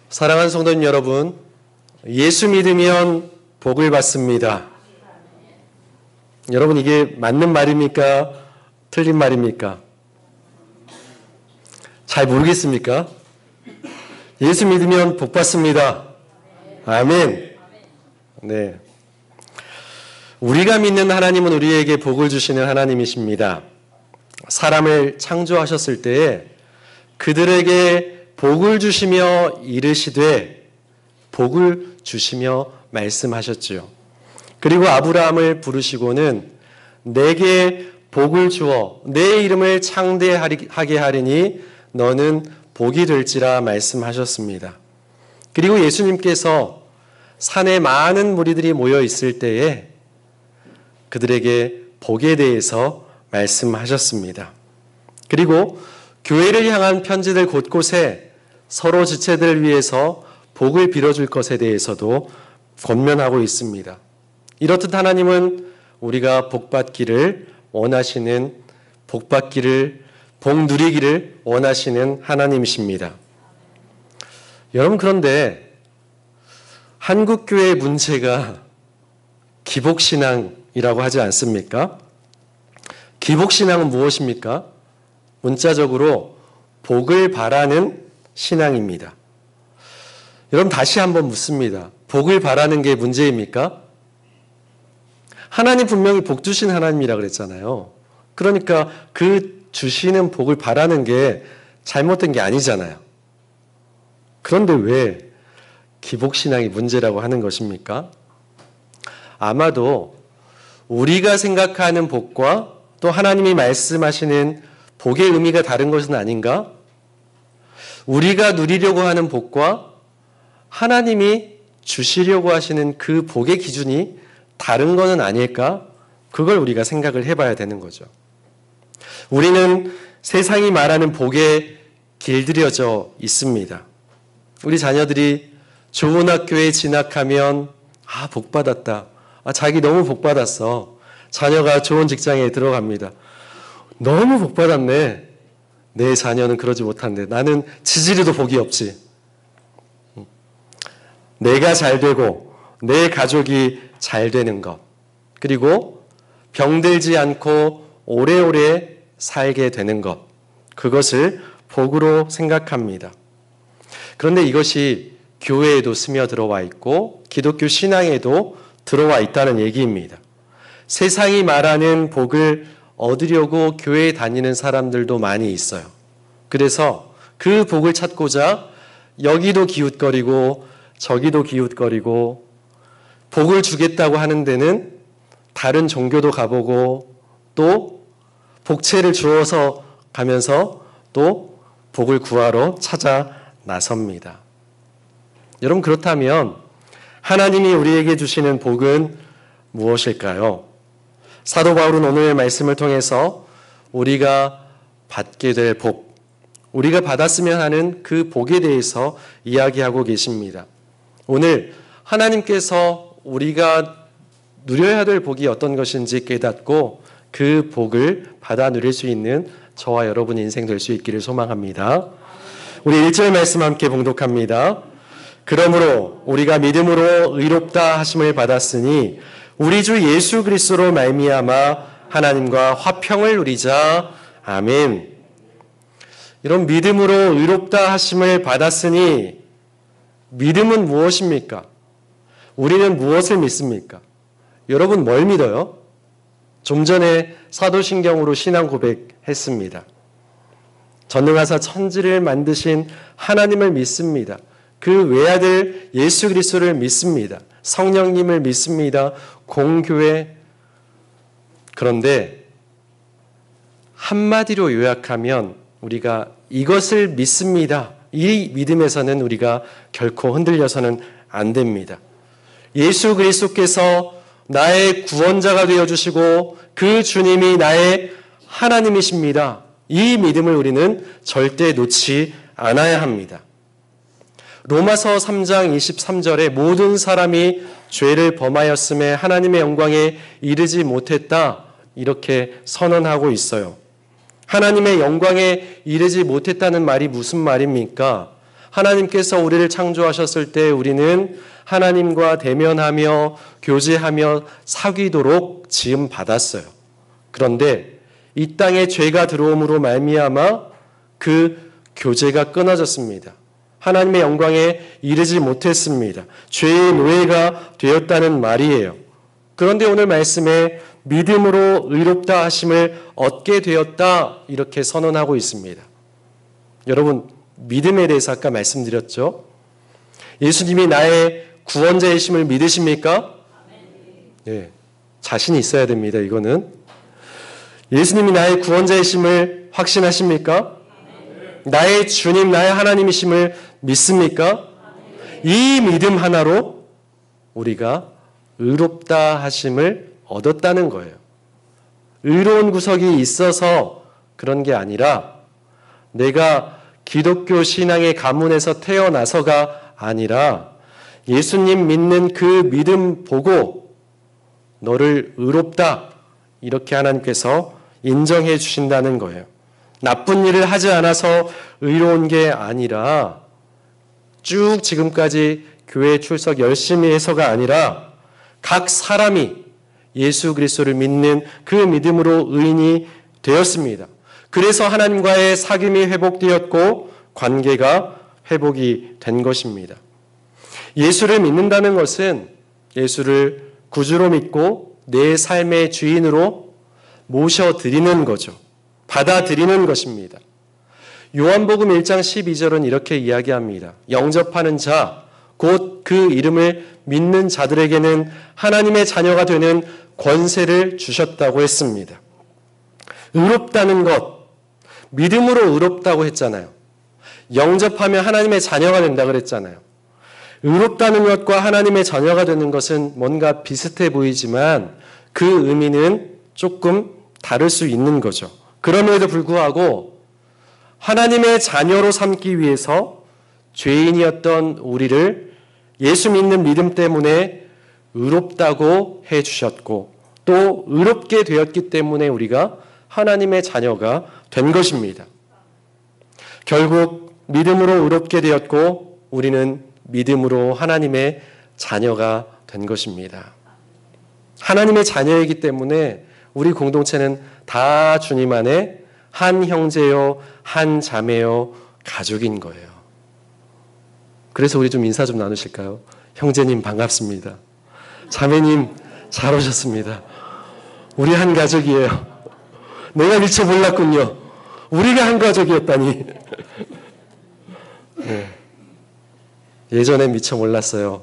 사랑하는 성도님 여러분, 예수 믿으면 복을 받습니다. 여러분, 이게 맞는 말입니까? 틀린 말입니까? 잘 모르겠습니까? 예수 믿으면 복 받습니다. 아멘. 네. 우리가 믿는 하나님은 우리에게 복을 주시는 하나님이십니다. 사람을 창조하셨을 때에 그들에게 복을 주시며 이르시되 복을 주시며 말씀하셨지요. 그리고 아브라함을 부르시고는 내게 복을 주어 내 이름을 창대하게 하리니 너는 복이 될지라 말씀하셨습니다. 그리고 예수님께서 산에 많은 무리들이 모여 있을 때에 그들에게 복에 대해서 말씀하셨습니다. 그리고 교회를 향한 편지들 곳곳에 서로 지체들을 위해서 복을 빌어줄 것에 대해서도 권면하고 있습니다. 이렇듯 하나님은 우리가 복받기를 원하시는, 복 누리기를 원하시는 하나님이십니다. 여러분, 그런데 한국교회의 문제가 기복신앙이라고 하지 않습니까? 기복신앙은 무엇입니까? 문자적으로 복을 바라는 신앙입니다. 여러분, 다시 한번 묻습니다. 복을 바라는 게 문제입니까? 하나님 분명히 복 주신 하나님이라 그랬잖아요. 그러니까 그 주시는 복을 바라는 게 잘못된 게 아니잖아요. 그런데 왜 기복신앙이 문제라고 하는 것입니까? 아마도 우리가 생각하는 복과 또 하나님이 말씀하시는 복의 의미가 다른 것은 아닌가? 우리가 누리려고 하는 복과 하나님이 주시려고 하시는 그 복의 기준이 다른 것은 아닐까? 그걸 우리가 생각을 해봐야 되는 거죠. 우리는 세상이 말하는 복에 길들여져 있습니다. 우리 자녀들이 좋은 학교에 진학하면 복 받았다. 자기 너무 복 받았어. 자녀가 좋은 직장에 들어갑니다. 너무 복 받았네. 내 자녀는 그러지 못한데 나는 지지리도 복이 없지. 내가 잘 되고 내 가족이 잘 되는 것, 그리고 병들지 않고 오래오래 살게 되는 것, 그것을 복으로 생각합니다. 그런데 이것이 교회에도 스며들어와 있고 기독교 신앙에도 들어와 있다는 얘기입니다. 세상이 말하는 복을 얻으려고 교회에 다니는 사람들도 많이 있어요. 그래서 그 복을 찾고자 여기도 기웃거리고 저기도 기웃거리고 복을 주겠다고 하는 데는 다른 종교도 가보고 또 복채를 주어서 가면서 또 복을 구하러 찾아 나섭니다. 여러분, 그렇다면 하나님이 우리에게 주시는 복은 무엇일까요? 사도 바울은 오늘의 말씀을 통해서 우리가 받게 될 복, 우리가 받았으면 하는 그 복에 대해서 이야기하고 계십니다. 오늘 하나님께서 우리가 누려야 될 복이 어떤 것인지 깨닫고 그 복을 받아 누릴 수 있는 저와 여러분의 인생 될 수 있기를 소망합니다. 우리 1절 말씀 함께 봉독합니다. 그러므로 우리가 믿음으로 의롭다 하심을 받았으니 우리 주 예수 그리스도로 말미암아 하나님과 화평을 누리자. 아멘. 이런 믿음으로 의롭다 하심을 받았으니, 믿음은 무엇입니까? 우리는 무엇을 믿습니까? 여러분, 뭘 믿어요? 좀 전에 사도신경으로 신앙 고백했습니다. 전능하사 천지를 만드신 하나님을 믿습니다. 그 외아들 예수 그리스도를 믿습니다. 성령님을 믿습니다. 공교회. 그런데 한마디로 요약하면 우리가 이것을 믿습니다. 이 믿음에서는 우리가 결코 흔들려서는 안 됩니다. 예수 그리스도께서 나의 구원자가 되어주시고 그 주님이 나의 하나님이십니다. 이 믿음을 우리는 절대 놓지 않아야 합니다. 로마서 3장 23절에 모든 사람이 죄를 범하였음에 하나님의 영광에 이르지 못했다, 이렇게 선언하고 있어요. 하나님의 영광에 이르지 못했다는 말이 무슨 말입니까? 하나님께서 우리를 창조하셨을 때 우리는 하나님과 대면하며 교제하며 사귀도록 지음 받았어요. 그런데 이 땅에 죄가 들어옴으로 말미암아 그 교제가 끊어졌습니다. 하나님의 영광에 이르지 못했습니다. 죄의 노예가 되었다는 말이에요. 그런데 오늘 말씀에 믿음으로 의롭다 하심을 얻게 되었다 이렇게 선언하고 있습니다. 여러분, 믿음에 대해서 아까 말씀드렸죠. 예수님이 나의 구원자이심을 믿으십니까? 네, 자신이 있어야 됩니다. 이거는 예수님이 나의 구원자이심을 확신하십니까? 나의 주님, 나의 하나님이심을 믿습니까? 이 믿음 하나로 우리가 의롭다 하심을 얻었다는 거예요. 의로운 구석이 있어서 그런 게 아니라 내가 기독교 신앙의 가문에서 태어나서가 아니라 예수님 믿는 그 믿음 보고 너를 의롭다 이렇게 하나님께서 인정해 주신다는 거예요. 나쁜 일을 하지 않아서 의로운 게 아니라 쭉 지금까지 교회 출석 열심히 해서가 아니라 각 사람이 예수 그리스도를 믿는 그 믿음으로 의인이 되었습니다. 그래서 하나님과의 사귐이 회복되었고 관계가 회복이 된 것입니다. 예수를 믿는다는 것은 예수를 구주로 믿고 내 삶의 주인으로 모셔드리는 거죠. 받아들이는 것입니다. 요한복음 1장 12절은 이렇게 이야기합니다. 영접하는 자, 곧 그 이름을 믿는 자들에게는 하나님의 자녀가 되는 권세를 주셨다고 했습니다. 의롭다는 것, 믿음으로 의롭다고 했잖아요. 영접하면 하나님의 자녀가 된다 그랬잖아요. 의롭다는 것과 하나님의 자녀가 되는 것은 뭔가 비슷해 보이지만 그 의미는 조금 다를 수 있는 거죠. 그럼에도 불구하고 하나님의 자녀로 삼기 위해서 죄인이었던 우리를 예수 믿는 믿음 때문에 의롭다고 해주셨고 또 의롭게 되었기 때문에 우리가 하나님의 자녀가 된 것입니다. 결국 믿음으로 의롭게 되었고 우리는 믿음으로 하나님의 자녀가 된 것입니다. 하나님의 자녀이기 때문에 우리 공동체는 다 주님 안에 한 형제요, 한 자매요, 가족인 거예요. 그래서 우리 좀 인사 좀 나누실까요? 형제님 반갑습니다. 자매님 잘 오셨습니다. 우리 한 가족이에요. 내가 미처 몰랐군요. 우리가 한 가족이었다니. 네. 예전에 미처 몰랐어요.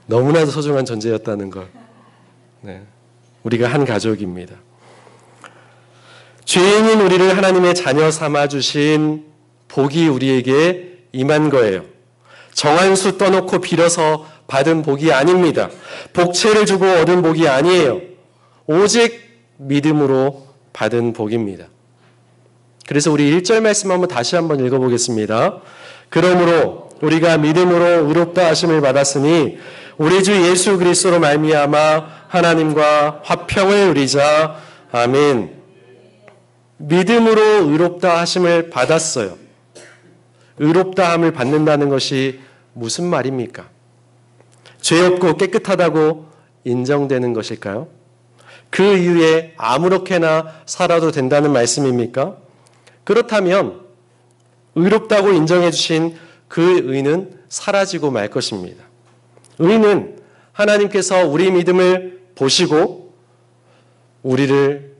너무나도 소중한 존재였다는 걸. 네. 우리가 한 가족입니다. 죄인인 우리를 하나님의 자녀 삼아주신 복이 우리에게 임한 거예요. 정한 수 떠놓고 빌어서 받은 복이 아닙니다. 복채를 주고 얻은 복이 아니에요. 오직 믿음으로 받은 복입니다. 그래서 우리 1절 말씀 한번 다시 한번 읽어보겠습니다. 그러므로 우리가 믿음으로 의롭다 하심을 받았으니 우리 주 예수 그리스도로 말미암아 하나님과 화평을 누리자. 아멘. 믿음으로 의롭다 하심을 받았어요. 의롭다함을 받는다는 것이 무슨 말입니까? 죄 없고 깨끗하다고 인정되는 것일까요? 그 이후에 아무렇게나 살아도 된다는 말씀입니까? 그렇다면 의롭다고 인정해 주신 그 의는 사라지고 말 것입니다. 의는 하나님께서 우리 믿음을 보시고 우리를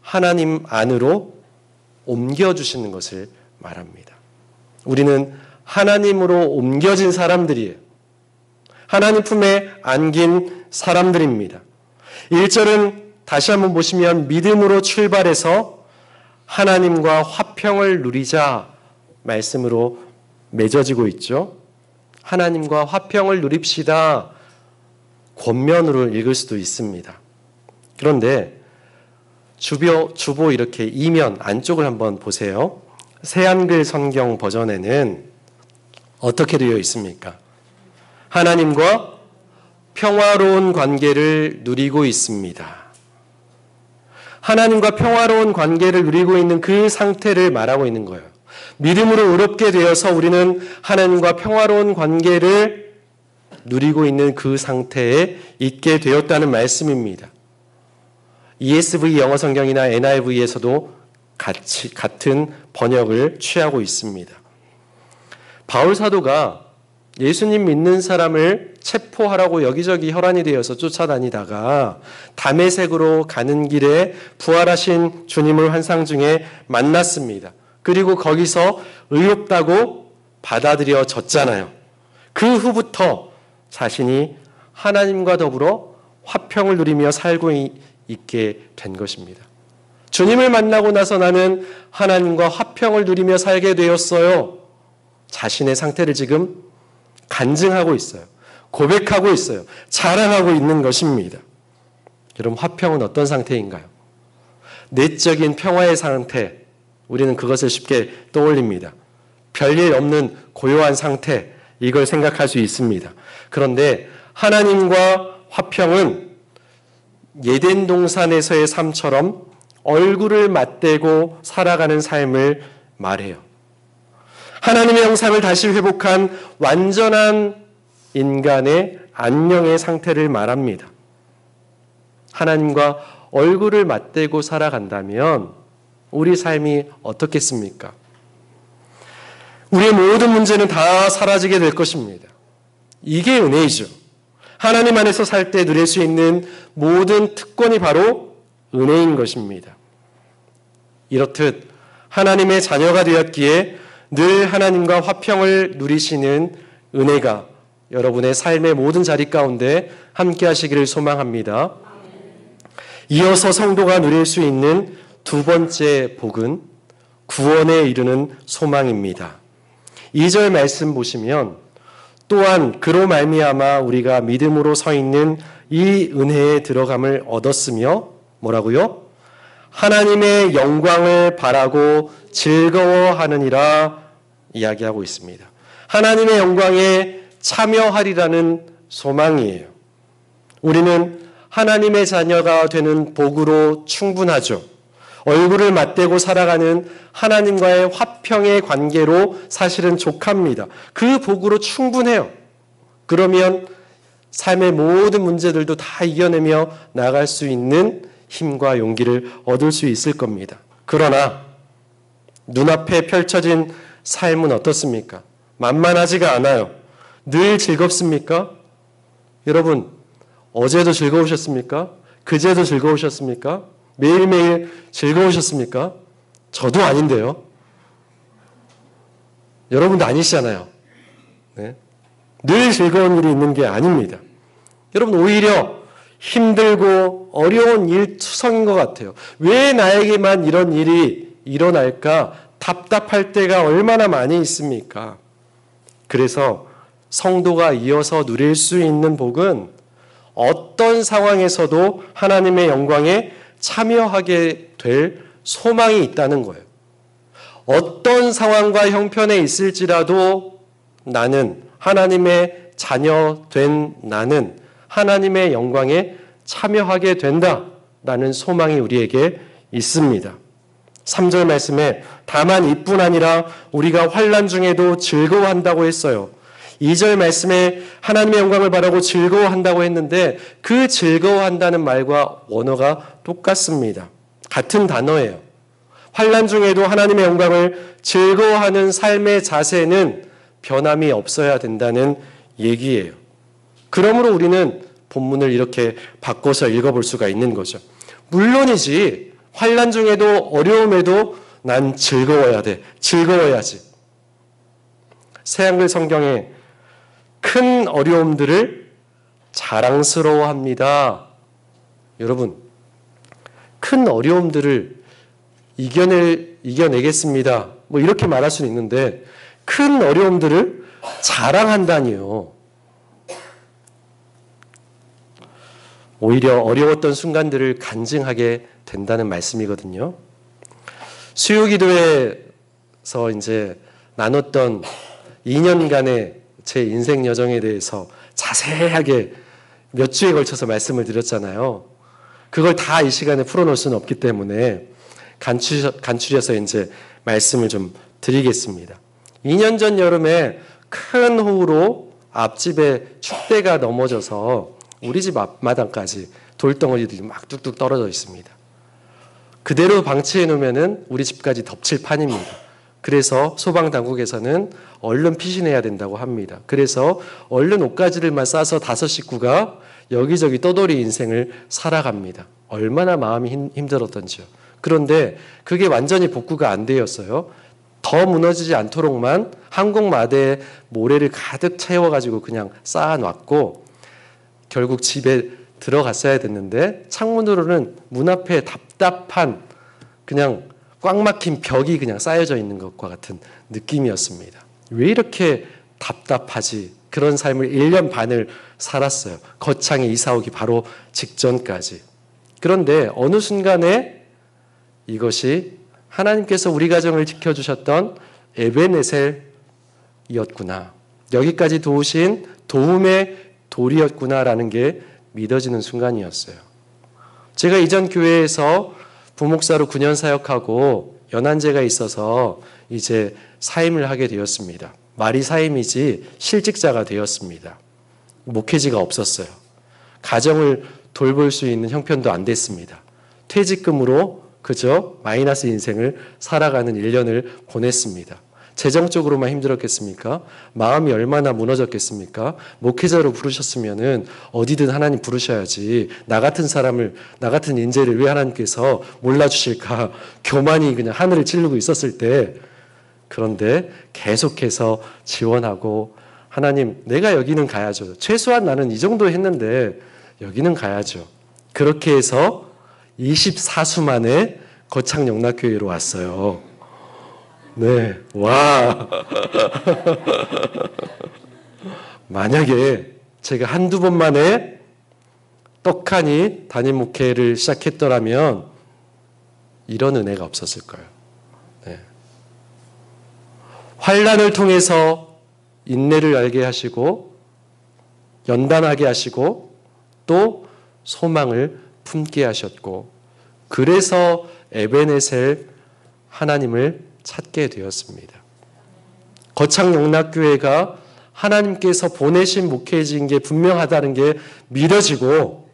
하나님 안으로 옮겨주시는 것을 말합니다. 우리는 하나님으로 옮겨진 사람들이에요. 하나님 품에 안긴 사람들입니다. 1절은 다시 한번 보시면 믿음으로 출발해서 하나님과 화평을 누리자 말씀으로 맺어지고 있죠. 하나님과 화평을 누립시다. 권면으로 읽을 수도 있습니다. 그런데 주보 이렇게 이면 안쪽을 한번 보세요. 새한글 성경 버전에는 어떻게 되어 있습니까? 하나님과 평화로운 관계를 누리고 있습니다. 하나님과 평화로운 관계를 누리고 있는 그 상태를 말하고 있는 거예요. 믿음으로 의롭게 되어서 우리는 하나님과 평화로운 관계를 누리고 있는 그 상태에 있게 되었다는 말씀입니다. ESV 영어 성경이나 NIV에서도 같은 번역을 취하고 있습니다. 바울 사도가 예수님 믿는 사람을 체포하라고 여기저기 혈안이 되어서 쫓아다니다가 다메섹으로 가는 길에 부활하신 주님을 환상 중에 만났습니다. 그리고 거기서 의롭다고 받아들여졌잖아요. 그 후부터 자신이 하나님과 더불어 화평을 누리며 살고 있게 된 것입니다. 주님을 만나고 나서 나는 하나님과 화평을 누리며 살게 되었어요. 자신의 상태를 지금 간증하고 있어요. 고백하고 있어요. 자랑하고 있는 것입니다. 여러분, 화평은 어떤 상태인가요? 내적인 평화의 상태, 우리는 그것을 쉽게 떠올립니다. 별일 없는 고요한 상태, 이걸 생각할 수 있습니다. 그런데 하나님과 화평은 예덴 동산에서의 삶처럼 얼굴을 맞대고 살아가는 삶을 말해요. 하나님의 형상을 다시 회복한 완전한 인간의 안녕의 상태를 말합니다. 하나님과 얼굴을 맞대고 살아간다면 우리 삶이 어떻겠습니까? 우리의 모든 문제는 다 사라지게 될 것입니다. 이게 은혜이죠. 하나님 안에서 살 때 누릴 수 있는 모든 특권이 바로 은혜인 것입니다. 이렇듯 하나님의 자녀가 되었기에 늘 하나님과 화평을 누리시는 은혜가 여러분의 삶의 모든 자리 가운데 함께 하시기를 소망합니다. 이어서 성도가 누릴 수 있는 두 번째 복은 구원에 이르는 소망입니다. 2절 말씀 보시면 또한 그로 말미암아 우리가 믿음으로 서 있는 이 은혜에 들어감을 얻었으며 뭐라고요? 하나님의 영광을 바라고 즐거워하느니라 이야기하고 있습니다. 하나님의 영광에 참여하리라는 소망이에요. 우리는 하나님의 자녀가 되는 복으로 충분하죠. 얼굴을 맞대고 살아가는 하나님과의 화평의 관계로 사실은 족합니다. 그 복으로 충분해요. 그러면 삶의 모든 문제들도 다 이겨내며 나갈 수 있는 힘과 용기를 얻을 수 있을 겁니다. 그러나 눈앞에 펼쳐진 삶은 어떻습니까? 만만하지가 않아요. 늘 즐겁습니까? 여러분, 어제도 즐거우셨습니까? 그제도 즐거우셨습니까? 매일매일 즐거우셨습니까? 저도 아닌데요. 여러분도 아니시잖아요. 네? 늘 즐거운 일이 있는 게 아닙니다. 여러분, 오히려 힘들고 어려운 일투성인 것 같아요. 왜 나에게만 이런 일이 일어날까? 답답할 때가 얼마나 많이 있습니까? 그래서 성도가 이어서 누릴 수 있는 복은 어떤 상황에서도 하나님의 영광에 참여하게 될 소망이 있다는 거예요. 어떤 상황과 형편에 있을지라도 나는 하나님의 자녀 된 나는 하나님의 영광에 참여하게 된다라는 소망이 우리에게 있습니다. 3절 말씀에 다만 이뿐 아니라 우리가 환난 중에도 즐거워한다고 했어요. 2절 말씀에 하나님의 영광을 바라고 즐거워한다고 했는데 그 즐거워한다는 말과 원어가 똑같습니다. 같은 단어예요. 환난 중에도 하나님의 영광을 즐거워하는 삶의 자세는 변함이 없어야 된다는 얘기예요. 그러므로 우리는 본문을 이렇게 바꿔서 읽어볼 수가 있는 거죠. 물론이지 환난 중에도 어려움에도 난 즐거워야 돼. 즐거워야지. 새한글 성경에 큰 어려움들을 자랑스러워합니다. 여러분, 큰 어려움들을 이겨내겠습니다. 뭐 이렇게 말할 수는 있는데 큰 어려움들을 자랑한다니요. 오히려 어려웠던 순간들을 간증하게 된다는 말씀이거든요. 수요기도에서 이제 나눴던 2년간의 제 인생 여정에 대해서 자세하게 몇 주에 걸쳐서 말씀을 드렸잖아요. 그걸 다 이 시간에 풀어놓을 수는 없기 때문에 간추려서 이제 말씀을 좀 드리겠습니다. 2년 전 여름에 큰 호우로 앞집에 축대가 넘어져서 우리 집 앞마당까지 돌덩어리들이 막 뚝뚝 떨어져 있습니다. 그대로 방치해 놓으면 우리 집까지 덮칠 판입니다. 그래서 소방당국에서는 얼른 피신해야 된다고 합니다. 그래서 얼른 옷가지를만 싸서 5 식구가 여기저기 떠돌이 인생을 살아갑니다. 얼마나 마음이 힘들었던지요. 그런데 그게 완전히 복구가 안 되었어요. 더 무너지지 않도록만 항공마대에 모래를 가득 채워가지고 그냥 쌓아놨고 결국 집에 들어갔어야 됐는데 창문으로는 문 앞에 답답한 그냥 꽉 막힌 벽이 그냥 쌓여져 있는 것과 같은 느낌이었습니다. 왜 이렇게 답답하지? 그런 삶을 1년 반을 살았어요. 거창에 이사 오기 바로 직전까지. 그런데 어느 순간에 이것이 하나님께서 우리 가정을 지켜주셨던 에베네셀이었구나. 여기까지 도우신 도움의 돌이었구나라는 게 믿어지는 순간이었어요. 제가 이전 교회에서 부목사로 9년 사역하고 연한제가 있어서 이제 사임을 하게 되었습니다. 말이 사임이지 실직자가 되었습니다. 목회지가 없었어요. 가정을 돌볼 수 있는 형편도 안 됐습니다. 퇴직금으로 그저 마이너스 인생을 살아가는 1년을 보냈습니다. 재정적으로만 힘들었겠습니까? 마음이 얼마나 무너졌겠습니까? 목회자로 부르셨으면은 어디든 하나님 부르셔야지. 나 같은 사람을, 나 같은 인재를 왜 하나님께서 몰라주실까? 교만이 그냥 하늘을 찌르고 있었을 때, 그런데 계속해서 지원하고, 하나님, 내가 여기는 가야죠. 최소한 나는 이 정도 했는데, 여기는 가야죠. 그렇게 해서 24수 만에 거창 영락교회로 왔어요. 네, 와. 만약에 제가 한두 번 만에 떡하니 담임 목회를 시작했더라면 이런 은혜가 없었을 거예요. 네. 환난을 통해서 인내를 알게 하시고 연단하게 하시고 또 소망을 품게 하셨고 그래서 에베네셀 하나님을 찾게 되었습니다. 거창 영락교회가 하나님께서 보내신 목회지인 게 분명하다는 게 믿어지고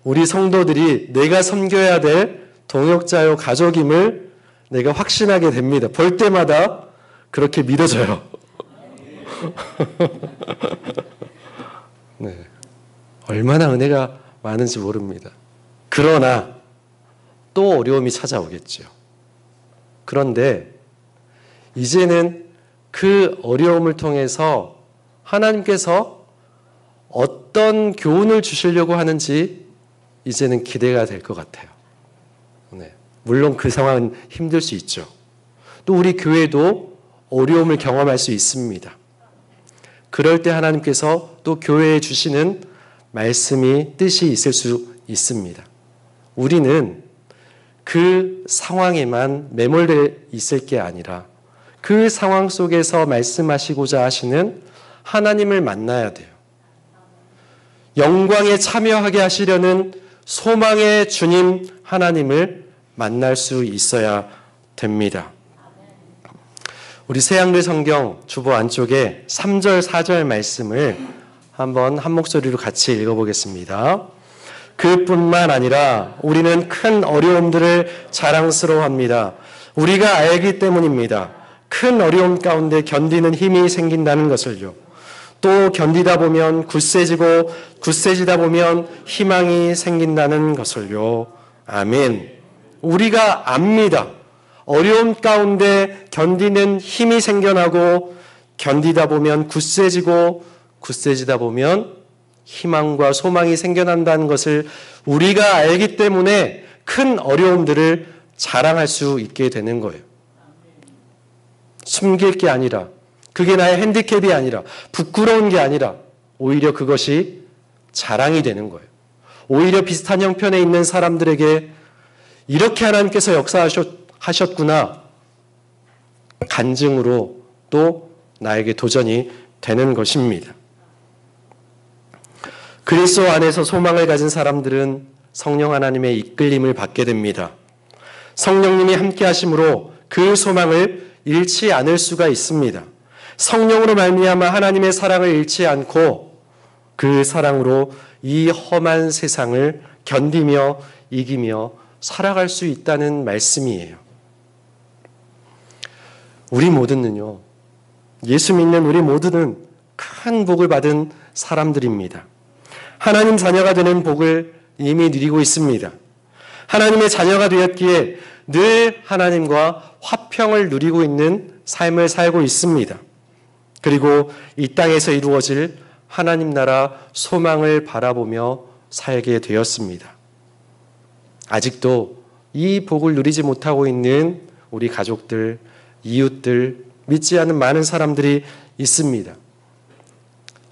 우리 성도들이 내가 섬겨야 될 동역자요 가족임을 내가 확신하게 됩니다. 볼 때마다 그렇게 믿어져요. 네. 얼마나 은혜가 많은지 모릅니다. 그러나 또 어려움이 찾아오겠죠. 그런데 이제는 그 어려움을 통해서 하나님께서 어떤 교훈을 주시려고 하는지 이제는 기대가 될 것 같아요. 네. 물론 그 상황은 힘들 수 있죠. 또 우리 교회도 어려움을 경험할 수 있습니다. 그럴 때 하나님께서 또 교회에 주시는 말씀이 뜻이 있을 수 있습니다. 우리는 그 상황에만 매몰되어 있을 게 아니라 그 상황 속에서 말씀하시고자 하시는 하나님을 만나야 돼요. 영광에 참여하게 하시려는 소망의 주님 하나님을 만날 수 있어야 됩니다. 우리 새한글 성경 주보 안쪽에 3절 4절 말씀을 한번 한 목소리로 같이 읽어보겠습니다. 그뿐만 아니라 우리는 큰 어려움들을 자랑스러워합니다. 우리가 알기 때문입니다. 큰 어려움 가운데 견디는 힘이 생긴다는 것을요. 또 견디다 보면 굳세지고 굳세지다 보면 희망이 생긴다는 것을요. 아멘. 우리가 압니다. 어려움 가운데 견디는 힘이 생겨나고 견디다 보면 굳세지고 굳세지다 보면 희망과 소망이 생겨난다는 것을 우리가 알기 때문에 큰 어려움들을 자랑할 수 있게 되는 거예요. 숨길 게 아니라 그게 나의 핸디캡이 아니라 부끄러운 게 아니라 오히려 그것이 자랑이 되는 거예요. 오히려 비슷한 형편에 있는 사람들에게 이렇게 하나님께서 역사하셨구나 간증으로 또 나에게 도전이 되는 것입니다. 그리스도 안에서 소망을 가진 사람들은 성령 하나님의 이끌림을 받게 됩니다. 성령님이 함께 하심으로 그 소망을 잃지 않을 수가 있습니다. 성령으로 말미암아 하나님의 사랑을 잃지 않고 그 사랑으로 이 험한 세상을 견디며 이기며 살아갈 수 있다는 말씀이에요. 우리 모두는요, 예수 믿는 우리 모두는 큰 복을 받은 사람들입니다. 하나님 자녀가 되는 복을 이미 누리고 있습니다. 하나님의 자녀가 되었기에 늘 하나님과 화평을 누리고 있는 삶을 살고 있습니다. 그리고 이 땅에서 이루어질 하나님 나라 소망을 바라보며 살게 되었습니다. 아직도 이 복을 누리지 못하고 있는 우리 가족들, 이웃들, 믿지 않는 많은 사람들이 있습니다.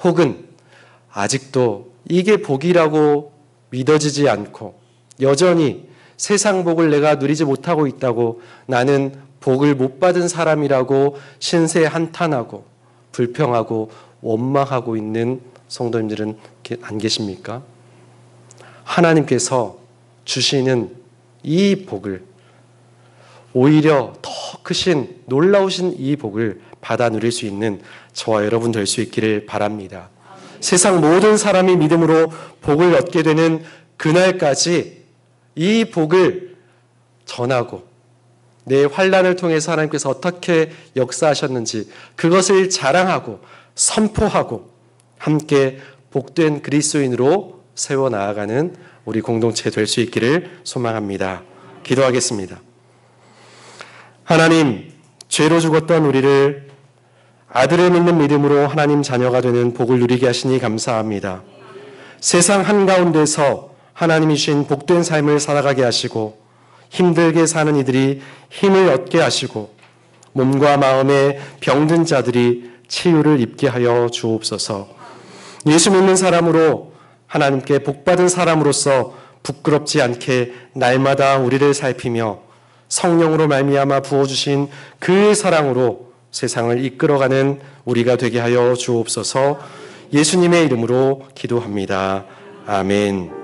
혹은 아직도 이게 복이라고 믿어지지 않고 여전히 세상 복을 내가 누리지 못하고 있다고 나는 복을 못 받은 사람이라고 신세 한탄하고 불평하고 원망하고 있는 성도님들은 안 계십니까? 하나님께서 주시는 이 복을 오히려 더 크신 놀라우신 이 복을 받아 누릴 수 있는 저와 여러분 될 수 있기를 바랍니다. 세상 모든 사람이 믿음으로 복을 얻게 되는 그날까지 이 복을 전하고 내 환난을 통해서 하나님께서 어떻게 역사하셨는지 그것을 자랑하고 선포하고 함께 복된 그리스도인으로 세워나가는 우리 공동체 될 수 있기를 소망합니다. 기도하겠습니다. 하나님, 죄로 죽었던 우리를 아들을 믿는 믿음으로 하나님 자녀가 되는 복을 누리게 하시니 감사합니다. 세상 한가운데서 하나님이 주신 복된 삶을 살아가게 하시고 힘들게 사는 이들이 힘을 얻게 하시고 몸과 마음에 병든 자들이 치유를 입게 하여 주옵소서. 예수 믿는 사람으로 하나님께 복받은 사람으로서 부끄럽지 않게 날마다 우리를 살피며 성령으로 말미암아 부어주신 그 사랑으로 세상을 이끌어가는 우리가 되게 하여 주옵소서. 예수님의 이름으로 기도합니다. 아멘.